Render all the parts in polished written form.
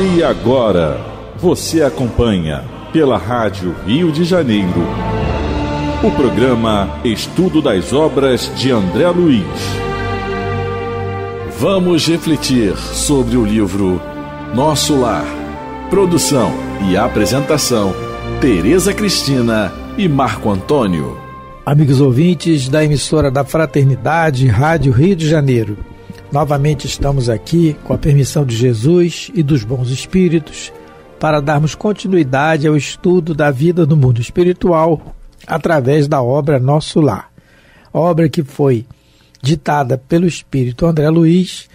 E agora, você acompanha pela Rádio Rio de Janeiro o programa Estudo das Obras de André Luiz. Vamos refletir sobre o livro Nosso Lar. Produção e apresentação, Tereza Cristina e Marco Antônio. Amigos ouvintes da emissora da Fraternidade, Rádio Rio de Janeiro. Novamente estamos aqui, com a permissão de Jesus e dos bons espíritos, para darmos continuidade ao estudo da vida no mundo espiritual através da obra Nosso Lar. Obra que foi ditada pelo espírito André Luiz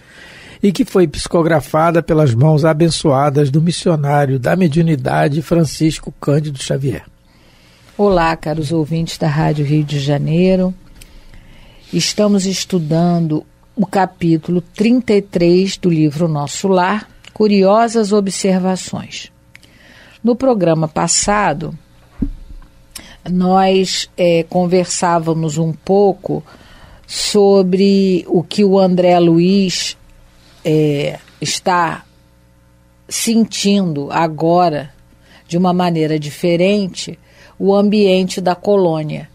e que foi psicografada pelas mãos abençoadas do missionário da mediunidade Francisco Cândido Xavier. Olá, caros ouvintes da Rádio Rio de Janeiro. Estamos estudando o capítulo 33 do livro Nosso Lar, Curiosas Observações. No programa passado, nós conversávamos um pouco sobre o que o André Luiz está sentindo agora, de uma maneira diferente, o ambiente da colônia.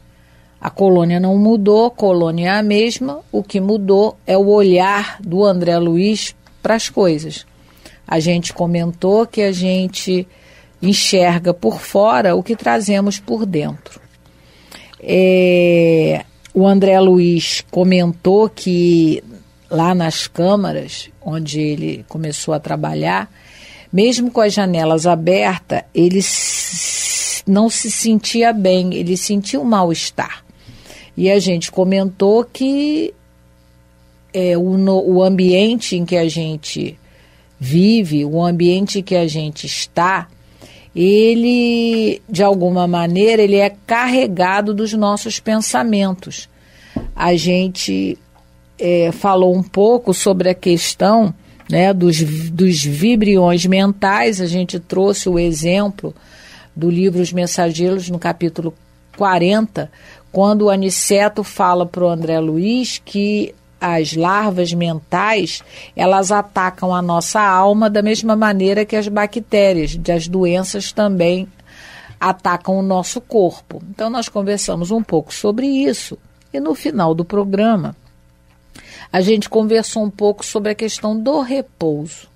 A colônia não mudou, a colônia é a mesma, o que mudou é o olhar do André Luiz para as coisas. A gente comentou que a gente enxerga por fora o que trazemos por dentro. O André Luiz comentou que lá nas câmaras, onde ele começou a trabalhar, mesmo com as janelas abertas, ele não se sentia bem, ele sentia um mal-estar. E a gente comentou que o ambiente em que a gente vive, o ambiente em que a gente está, ele, de alguma maneira, ele é carregado dos nossos pensamentos. A gente falou um pouco sobre a questão, né, dos vibriões mentais. A gente trouxe o exemplo do livro Os Mensageiros, no capítulo 40, quando o Aniceto fala para o André Luiz que as larvas mentais, elas atacam a nossa alma da mesma maneira que as bactérias, as doenças também atacam o nosso corpo. Então nós conversamos um pouco sobre isso e no final do programa a gente conversou um pouco sobre a questão do repouso,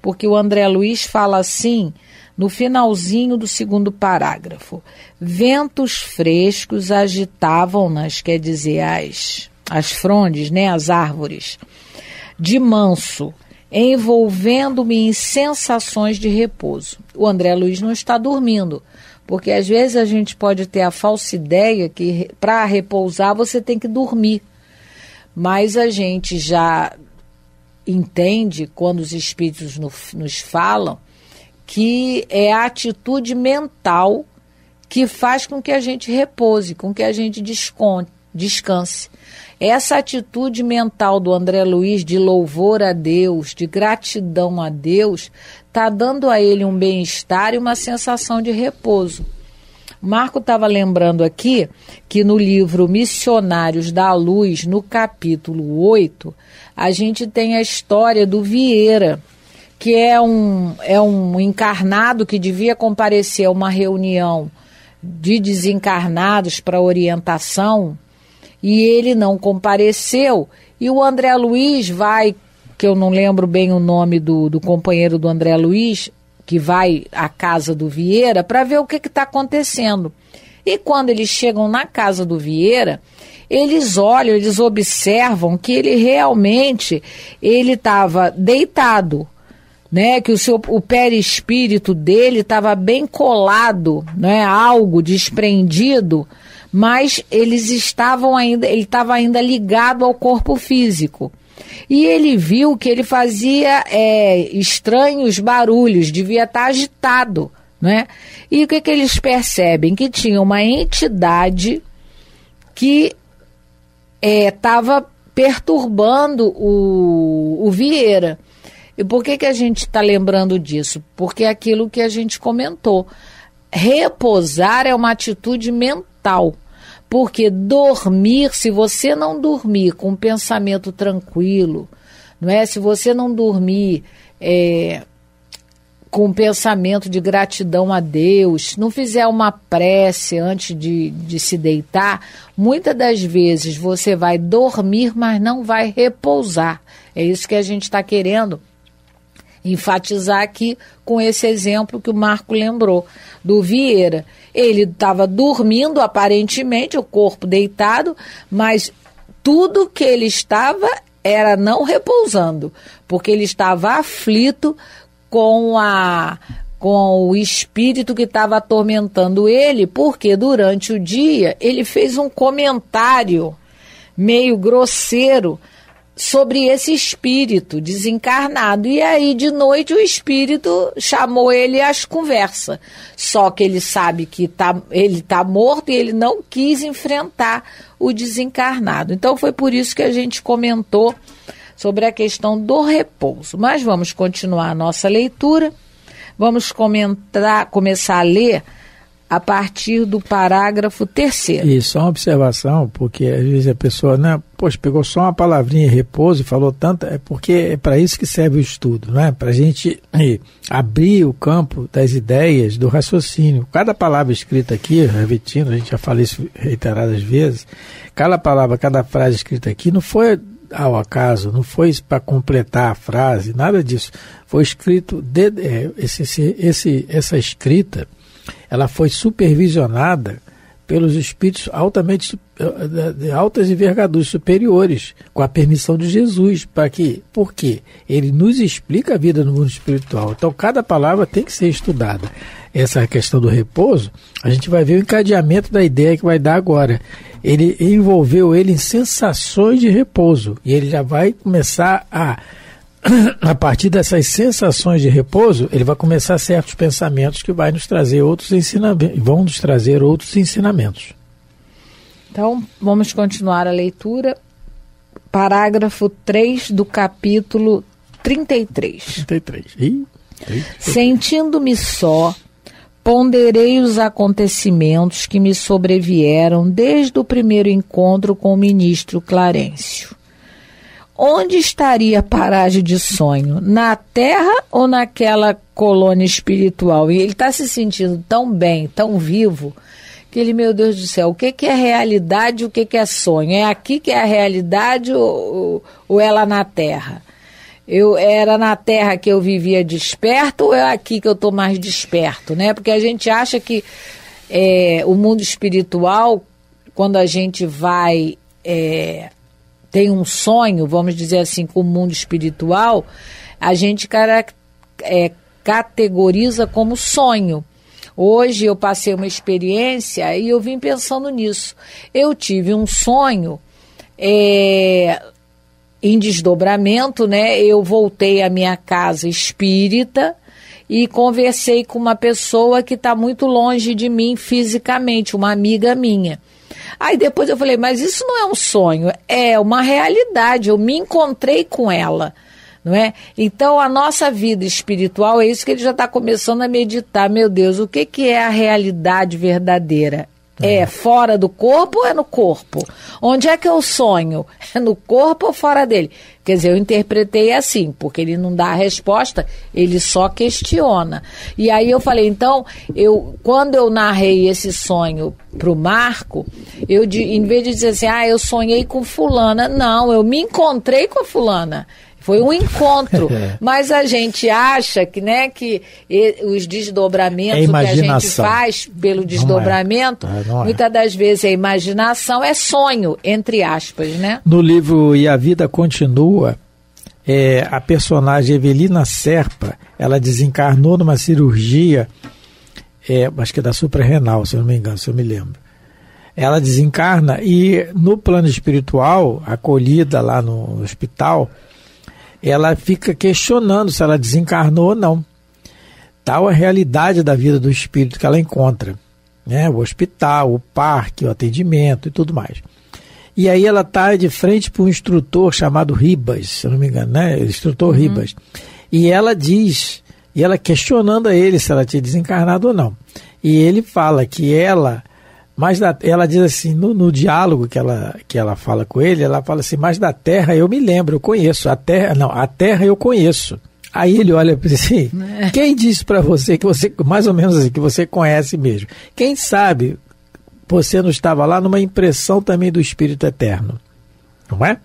porque o André Luiz fala assim no finalzinho do segundo parágrafo: ventos frescos agitavam-nas, quer dizer, as frondes, né, as árvores, de manso, envolvendo-me em sensações de repouso. O André Luiz não está dormindo, porque às vezes a gente pode ter a falsa ideia que para repousar você tem que dormir. Mas a gente já entende, quando os espíritos nos falam, que é a atitude mental que faz com que a gente repouse, com que a gente descanse. Essa atitude mental do André Luiz de louvor a Deus, de gratidão a Deus, está dando a ele um bem-estar e uma sensação de repouso. Marco estava lembrando aqui que no livro Missionários da Luz, no capítulo 8, a gente tem a história do Vieira, que é um encarnado que devia comparecer a uma reunião de desencarnados para orientação, e ele não compareceu, e o André Luiz vai, que eu não lembro bem o nome do companheiro do André Luiz, que vai à casa do Vieira para ver o que está acontecendo. E quando eles chegam na casa do Vieira, eles olham, eles observam que ele realmente estava deitado, né, que o perispírito dele estava bem colado, né, algo desprendido, mas ele estava ainda ligado ao corpo físico. E ele viu que ele fazia estranhos barulhos, devia estar agitado, né? E o que eles percebem? Que tinha uma entidade que estava perturbando o Vieira. E por que a gente está lembrando disso? Porque é aquilo que a gente comentou. Repousar é uma atitude mental. Porque dormir, se você não dormir com um pensamento tranquilo, não é? Se você não dormir com um pensamento de gratidão a Deus, não fizer uma prece antes de se deitar, muitas das vezes você vai dormir, mas não vai repousar. É isso que a gente está querendo enfatizar aqui com esse exemplo que o Marco lembrou, do Vieira. Ele estava dormindo, aparentemente, o corpo deitado, mas tudo que ele estava era não repousando, porque ele estava aflito com o espírito que estava atormentando ele, porque durante o dia ele fez um comentário meio grosseiro sobre esse espírito desencarnado. E aí, de noite, o espírito chamou ele às conversas. Só que ele sabe que ele está morto e ele não quis enfrentar o desencarnado. Então, foi por isso que a gente comentou sobre a questão do repouso. Mas vamos continuar a nossa leitura. Vamos começar a ler a partir do parágrafo 3º. Isso, só uma observação, porque às vezes a pessoa, né, poxa, pegou só uma palavrinha repouso e falou tanto, é porque é para isso que serve o estudo, né? Para a gente abrir o campo das ideias, do raciocínio. Cada palavra escrita aqui, repetindo, a gente já falou isso reiteradas vezes, cada palavra, cada frase escrita aqui não foi ao acaso, não foi para completar a frase, nada disso. Foi escrito, essa escrita, ela foi supervisionada pelos espíritos altamente de altas envergaduras superiores, com a permissão de Jesus, por quê? Ele nos explica a vida no mundo espiritual. Então, cada palavra tem que ser estudada. Essa questão do repouso, a gente vai ver o encadeamento da ideia que vai dar agora. Ele envolveu ele em sensações de repouso, e ele já vai começar a partir dessas sensações de repouso, ele vai começar certos pensamentos que vão nos trazer outros ensinamentos. Então, vamos continuar a leitura. Parágrafo 3 do capítulo 33. 33. Sentindo-me só, ponderei os acontecimentos que me sobrevieram desde o primeiro encontro com o ministro Clarencio. Onde estaria a paragem de sonho? Na Terra ou naquela colônia espiritual? E ele está se sentindo tão bem, tão vivo, que ele, meu Deus do céu, o que é realidade e o que é sonho? É aqui que é a realidade ou é lá na Terra? Era na Terra que eu vivia desperto ou é aqui que eu estou mais desperto, né? Porque a gente acha que o mundo espiritual, quando a gente vai... tem um sonho, vamos dizer assim, com o mundo espiritual, a gente categoriza como sonho. Hoje eu passei uma experiência e eu vim pensando nisso. Eu tive um sonho em desdobramento, né? Eu voltei à minha casa espírita e conversei com uma pessoa que está muito longe de mim fisicamente, uma amiga minha. Aí depois eu falei, mas isso não é um sonho, é uma realidade, eu me encontrei com ela, não é? Então a nossa vida espiritual, é isso que ele já está começando a meditar, meu Deus, o que é a realidade verdadeira? É fora do corpo ou é no corpo? Onde é que eu sonho? É no corpo ou fora dele? Quer dizer, eu interpretei assim, porque ele não dá a resposta, ele só questiona. E aí eu falei, então, quando eu narrei esse sonho para o Marco, em vez de dizer assim, eu sonhei com fulana, não, eu me encontrei com a fulana. Foi um encontro, mas a gente acha que, né, que os desdobramentos que a gente faz pelo desdobramento, muitas das vezes a imaginação é sonho, entre aspas, né? No livro E a Vida Continua, a personagem Evelina Serpa, ela desencarnou numa cirurgia, acho que é da suprarrenal, se eu não me engano, se eu me lembro. Ela desencarna e no plano espiritual, acolhida lá no hospital, ela fica questionando se ela desencarnou ou não. Tal a realidade da vida do espírito que ela encontra, né? O hospital, o parque, o atendimento e tudo mais. E aí ela está de frente para um instrutor chamado Ribas, se eu não me engano, né? O instrutor Ribas. E ela diz, e ela questionando a ele se ela tinha desencarnado ou não. E ele fala que ela diz assim, no diálogo que ela fala com ele, ela fala assim, mas da Terra eu me lembro, eu conheço, a Terra eu conheço, Aí ele olha para assim, quem disse para você, que você, mais ou menos assim, que você conhece mesmo? Quem sabe você não estava lá numa impressão também do Espírito Eterno? Não é?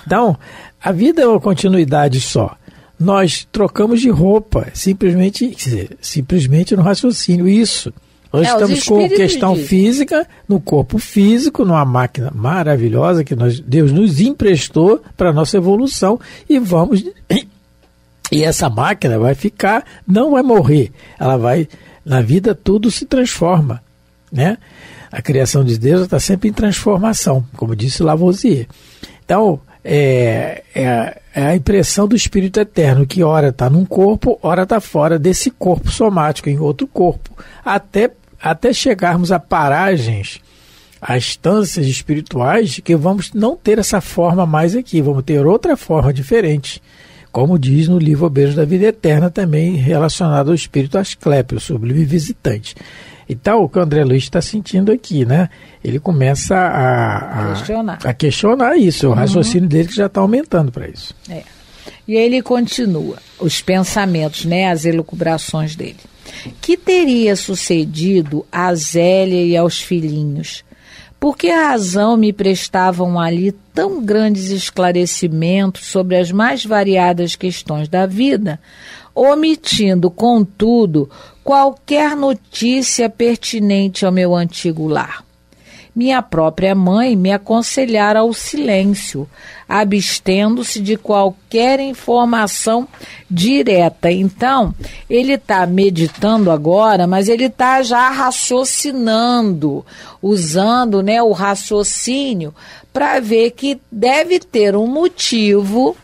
Então, a vida é uma continuidade só. Nós trocamos de roupa, simplesmente no raciocínio, isso. Nós estamos com questão física, no corpo físico, numa máquina maravilhosa que Deus nos emprestou para a nossa evolução e essa máquina vai ficar, não vai morrer, ela vai, na vida tudo se transforma, né? A criação de Deus está sempre em transformação, como disse Lavoisier. Então, é a impressão do Espírito Eterno, que ora está num corpo, ora está fora desse corpo somático, em outro corpo, até chegarmos a paragens, a instâncias espirituais, que vamos não ter essa forma mais aqui, vamos ter outra forma diferente, como diz no livro O Beijo da Vida Eterna, também relacionado ao Espírito Asclépio, o sublime visitante. Então, o que o André Luiz está sentindo aqui, né? Ele começa a questionar isso, o raciocínio dele que já está aumentando para isso. E aí ele continua, os pensamentos, né, as elucubrações dele. Que teria sucedido a Zélia e aos filhinhos? Por que razão me prestavam ali tão grandes esclarecimentos sobre as mais variadas questões da vida, omitindo, contudo, qualquer notícia pertinente ao meu antigo lar? Minha própria mãe me aconselhara ao silêncio, abstendo-se de qualquer informação direta. Então, ele está meditando agora, mas ele está já raciocinando, usando, né, o raciocínio para ver que deve ter um motivo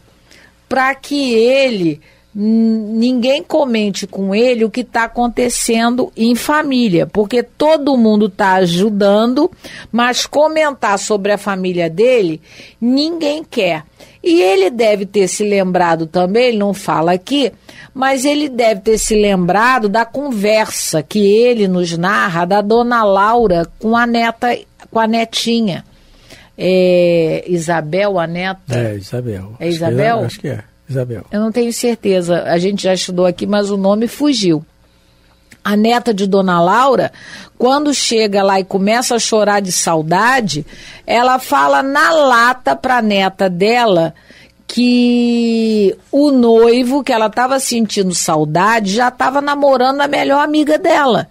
para que ninguém comente com ele o que está acontecendo em família, porque todo mundo está ajudando, mas comentar sobre a família dele, ninguém quer. E ele deve ter se lembrado também, ele não fala aqui, mas ele deve ter se lembrado da conversa que ele nos narra da dona Laura com a netinha. Isabel, a neta? Isabel. É Isabel? Acho que é. Isabel. Eu não tenho certeza, a gente já estudou aqui, mas o nome fugiu. A neta de Dona Laura, quando chega lá e começa a chorar de saudade, ela fala na lata para a neta dela que o noivo, que ela estava sentindo saudade, já estava namorando a melhor amiga dela.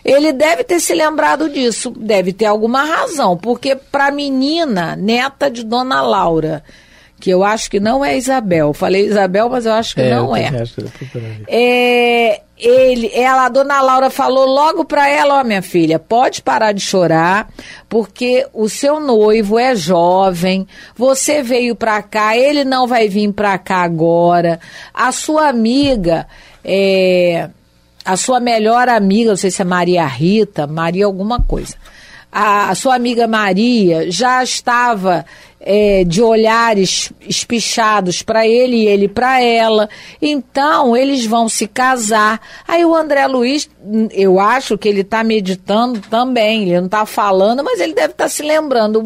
Ele deve ter se lembrado disso, deve ter alguma razão, porque para a menina, neta de Dona Laura, que eu acho que não é Isabel. Falei Isabel, mas eu acho que não é. A dona Laura falou logo para ela, minha filha, pode parar de chorar, porque o seu noivo é jovem, você veio para cá, ele não vai vir para cá agora. A sua amiga, a sua melhor amiga, não sei se é Maria Rita, Maria alguma coisa. A sua amiga Maria já estava de olhares espichados para ele e ele para ela. Então, eles vão se casar. Aí o André Luiz, eu acho que ele está meditando também. Ele não está falando, mas ele deve estar se lembrando.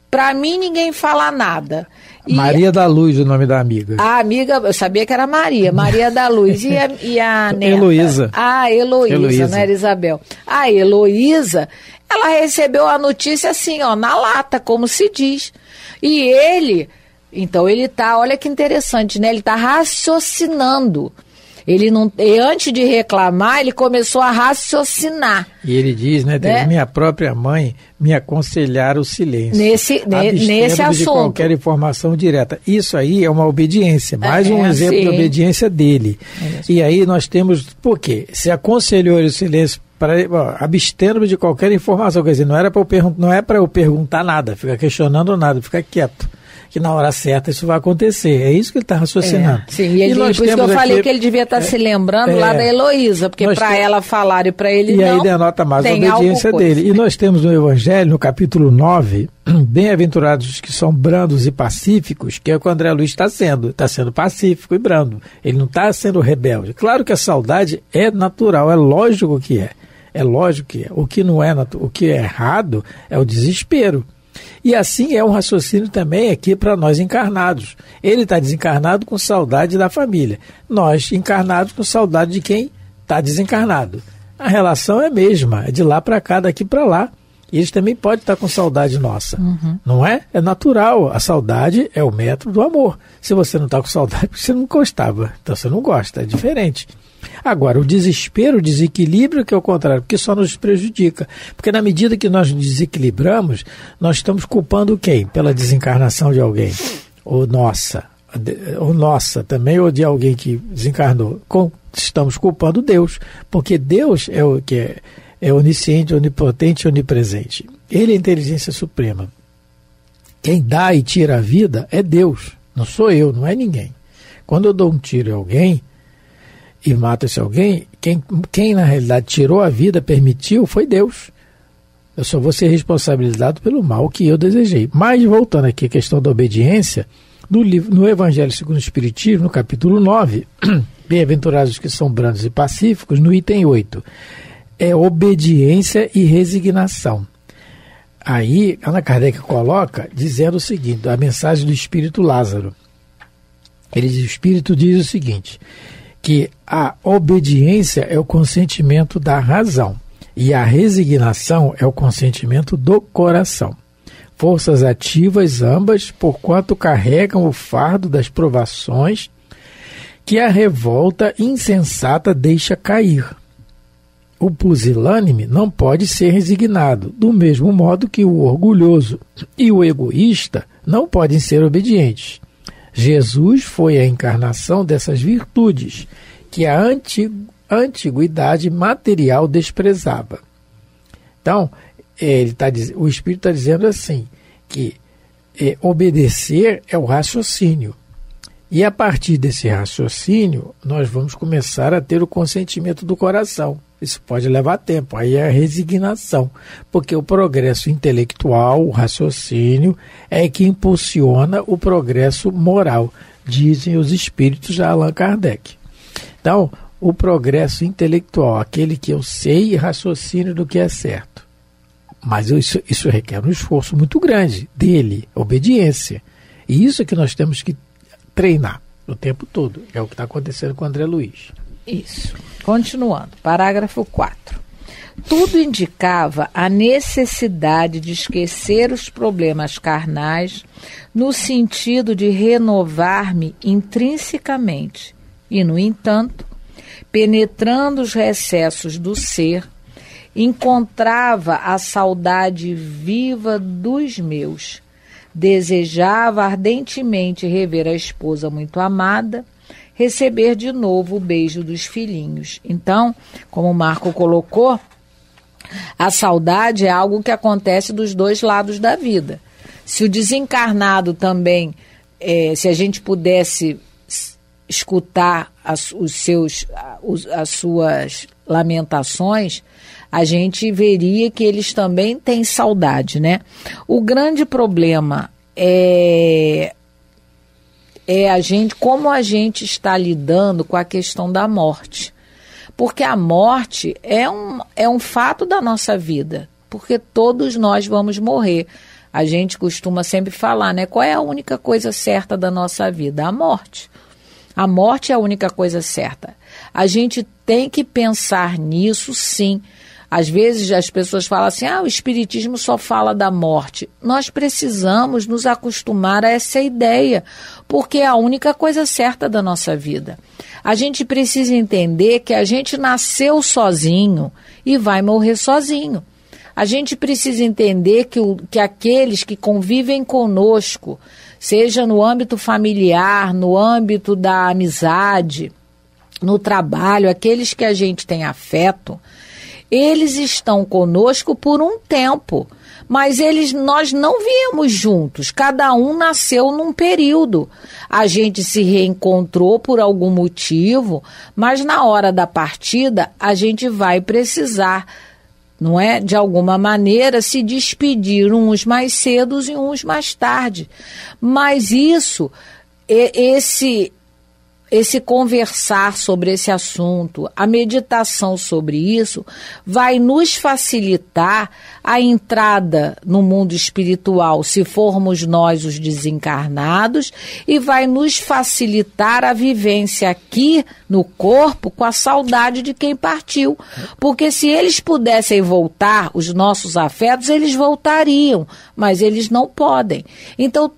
Para mim ninguém fala nada. Maria da Luz, o nome da amiga. A amiga, eu sabia que era Maria da Luz. E a neta? Heloísa. Heloísa, não era Isabel. A Heloísa, ela recebeu a notícia assim, na lata, como se diz. E ele, então ele tá, olha que interessante, né? Ele tá raciocinando. Ele não, e antes de reclamar, ele começou a raciocinar. E ele diz, né? Minha própria mãe me aconselhara o silêncio. Nesse assunto. De qualquer informação direta. Isso aí é uma obediência, mais um exemplo de obediência dele. E aí nós temos, por quê? Se aconselhou o silêncio, abstendo-me de qualquer informação, quer dizer, não é para eu perguntar nada, ficar questionando nada, ficar quieto, que na hora certa isso vai acontecer, é isso que ele está raciocinando. Sim, e por isso que eu falei que ele devia estar se lembrando lá da Heloísa, porque para ela falar e para ele não, e aí denota mais a obediência dele. E nós temos no Evangelho, no capítulo 9, bem-aventurados os que são brandos e pacíficos, que é o que o André Luiz está sendo pacífico e brando, ele não está sendo rebelde. Claro que a saudade é natural, é lógico que é. É lógico que é. O que não é, o que é errado é o desespero. E assim é um raciocínio também aqui para nós encarnados. Ele está desencarnado com saudade da família. Nós encarnados com saudade de quem está desencarnado. A relação é a mesma, é de lá para cá, daqui para lá. E eles também podem estar com saudade nossa, não é? É natural, a saudade é o método do amor. Se você não está com saudade, você não gostava, então você não gosta, é diferente. Agora, o desespero, o desequilíbrio que é o contrário, porque só nos prejudica. Porque na medida que nós nos desequilibramos, nós estamos culpando quem? Pela desencarnação de alguém. Ou nossa também, ou de alguém que desencarnou. Estamos culpando Deus, porque Deus é o que é onisciente, onipotente e onipresente. Ele é a inteligência suprema. Quem dá e tira a vida é Deus, não sou eu, não é ninguém. Quando eu dou um tiro em alguém e mato esse alguém, quem na realidade tirou a vida, permitiu, foi Deus. Eu só vou ser responsabilizado pelo mal que eu desejei. Mas voltando aqui à questão da obediência, no Evangelho segundo o Espiritismo, no capítulo 9, bem-aventurados os que são brandos e pacíficos, no item 8, é obediência e resignação. Aí, Allan Kardec coloca, dizendo o seguinte, a mensagem do Espírito Lázaro. O Espírito diz o seguinte, que a obediência é o consentimento da razão e a resignação é o consentimento do coração. Forças ativas ambas, porquanto carregam o fardo das provações que a revolta insensata deixa cair. O pusilânime não pode ser resignado, do mesmo modo que o orgulhoso e o egoísta não podem ser obedientes. Jesus foi a encarnação dessas virtudes que a antiguidade material desprezava. Então, o Espírito está dizendo assim, que obedecer é o raciocínio. E a partir desse raciocínio, nós vamos começar a ter o consentimento do coração. Isso pode levar tempo, aí é a resignação, porque o progresso intelectual, o raciocínio, é que impulsiona o progresso moral, dizem os espíritos de Allan Kardec. Então, o progresso intelectual, aquele que eu sei e raciocínio do que é certo. Mas isso requer um esforço muito grande dele, obediência. E isso é que nós temos que treinar o tempo todo. É o que está acontecendo com o André Luiz. Isso. Continuando, parágrafo 4. Tudo indicava a necessidade de esquecer os problemas carnais no sentido de renovar-me intrinsecamente e, no entanto, penetrando os recessos do ser, encontrava a saudade viva dos meus. Desejava ardentemente rever a esposa muito amada, receber de novo o beijo dos filhinhos. Então, como o Marco colocou, a saudade é algo que acontece dos dois lados da vida. Se o desencarnado também, se a gente pudesse escutar as suas lamentações, a gente veria que eles também têm saudade, né? O grande problema é como a gente está lidando com a questão da morte. Porque a morte é um fato da nossa vida, porque todos nós vamos morrer. A gente costuma sempre falar, né? Qual é a única coisa certa da nossa vida? A morte. A morte é a única coisa certa. A gente tem que pensar nisso, sim. Às vezes as pessoas falam assim, o espiritismo só fala da morte. Nós precisamos nos acostumar a essa ideia, porque é a única coisa certa da nossa vida. A gente precisa entender que a gente nasceu sozinho e vai morrer sozinho. A gente precisa entender que aqueles que convivem conosco, seja no âmbito familiar, no âmbito da amizade, no trabalho, aqueles que a gente tem afeto, eles estão conosco por um tempo, mas nós não viemos juntos, cada um nasceu num período. A gente se reencontrou por algum motivo, mas na hora da partida a gente vai precisar, não é, de alguma maneira, se despedir, uns mais cedo e uns mais tarde. Mas esse conversar sobre esse assunto, a meditação sobre isso, vai nos facilitar a entrada no mundo espiritual, se formos nós os desencarnados, e vai nos facilitar a vivência aqui no corpo com a saudade de quem partiu. Porque se eles pudessem voltar, os nossos afetos, eles voltariam, mas eles não podem. Então,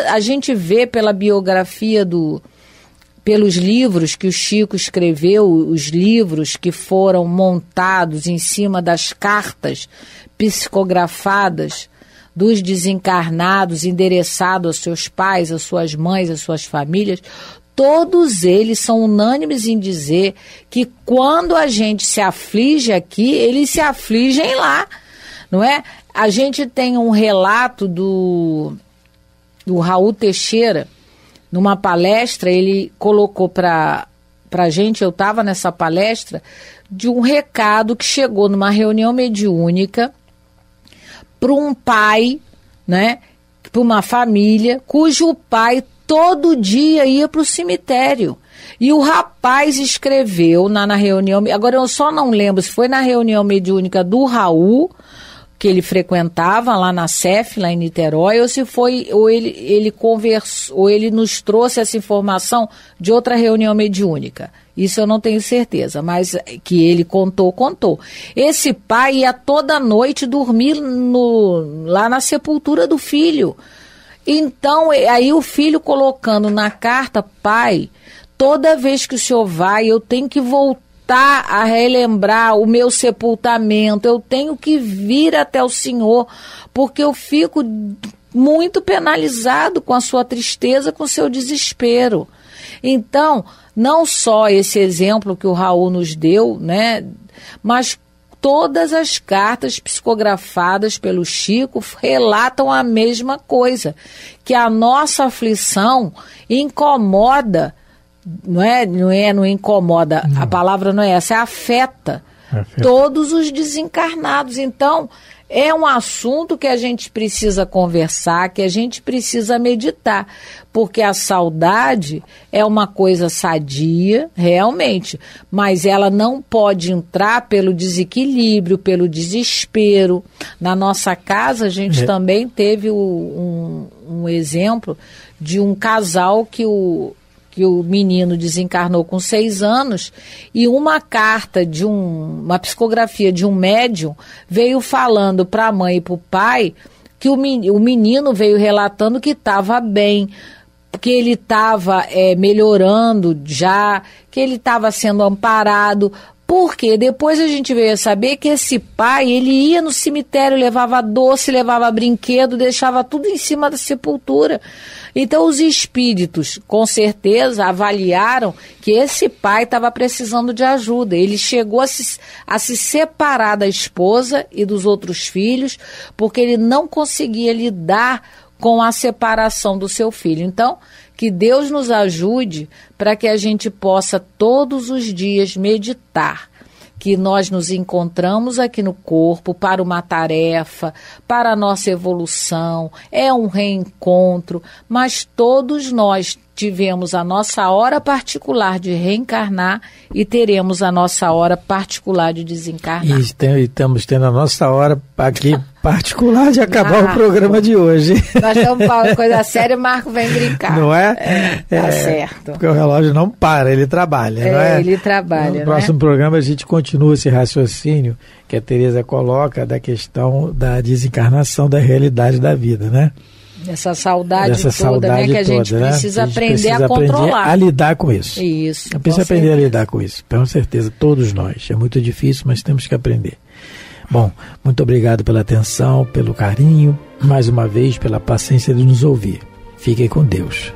a gente vê pela biografia pelos livros que o Chico escreveu, os livros que foram montados em cima das cartas psicografadas dos desencarnados, endereçados aos seus pais, às suas mães, às suas famílias, todos eles são unânimes em dizer que quando a gente se aflige aqui, eles se afligem lá, não é? A gente tem um relato do Raul Teixeira. Numa palestra, ele colocou para a gente, eu estava nessa palestra, de um recado que chegou numa reunião mediúnica para um pai, né, para uma família, cujo pai todo dia ia para o cemitério. E o rapaz escreveu na reunião, agora eu só não lembro se foi na reunião mediúnica do Raul, que ele frequentava lá na CEF, lá em Niterói, ou se foi, ou ele conversou, ou ele nos trouxe essa informação de outra reunião mediúnica. Isso eu não tenho certeza, mas que ele contou. Esse pai ia toda noite dormir lá na sepultura do filho. Então, aí o filho colocando na carta, pai, toda vez que o senhor vai, eu tenho que voltar a relembrar o meu sepultamento, eu tenho que vir até o Senhor, porque eu fico muito penalizado com a sua tristeza, com o seu desespero. Então, não só esse exemplo que o Raul nos deu, né, mas todas as cartas psicografadas pelo Chico relatam a mesma coisa, que a nossa aflição incomoda. Não incomoda, a palavra não é essa, afeta todos os desencarnados. Então, é um assunto que a gente precisa conversar, que a gente precisa meditar, porque a saudade é uma coisa sadia, realmente, mas ela não pode entrar pelo desequilíbrio, pelo desespero. Na nossa casa, a gente também teve um exemplo de um casal que o menino desencarnou com 6 anos e uma carta uma psicografia de um médium veio falando para a mãe e para o pai que o menino veio relatando que estava bem, que ele estava melhorando já, que ele estava sendo amparado. Porque depois a gente veio a saber que esse pai, ele ia no cemitério, levava doce, levava brinquedo, deixava tudo em cima da sepultura. Então os espíritos, com certeza, avaliaram que esse pai estava precisando de ajuda. Ele chegou a se separar da esposa e dos outros filhos, porque ele não conseguia lidar com a separação do seu filho. Então, que Deus nos ajude para que a gente possa todos os dias meditar, que nós nos encontramos aqui no corpo para uma tarefa, para a nossa evolução, é um reencontro, mas todos nós tivemos a nossa hora particular de reencarnar e teremos a nossa hora particular de desencarnar. E estamos tendo a nossa hora aqui particular de acabar o programa de hoje. Nós estamos falando coisa séria, o Marco vem brincar. Não é? Tá certo. Porque o relógio não para, ele trabalha, não é? Ele trabalha, no próximo programa a gente continua esse raciocínio que a Tereza coloca da questão da desencarnação, da realidade da vida, né? Essa saudade toda, né? Que a gente precisa aprender a controlar. A lidar com isso. Isso. Precisa aprender a lidar com isso. Com certeza, todos nós. É muito difícil, mas temos que aprender. Bom, muito obrigado pela atenção, pelo carinho, mais uma vez, pela paciência de nos ouvir. Fiquem com Deus.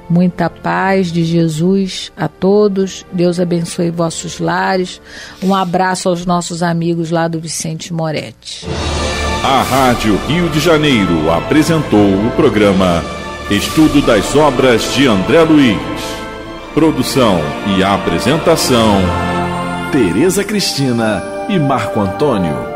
Muita paz de Jesus a todos. Deus abençoe vossos lares. Um abraço aos nossos amigos lá do Vicente Moretti. A Rádio Rio de Janeiro apresentou o programa Estudo das Obras de André Luiz. Produção e apresentação, Tereza Cristina e Marco Antônio.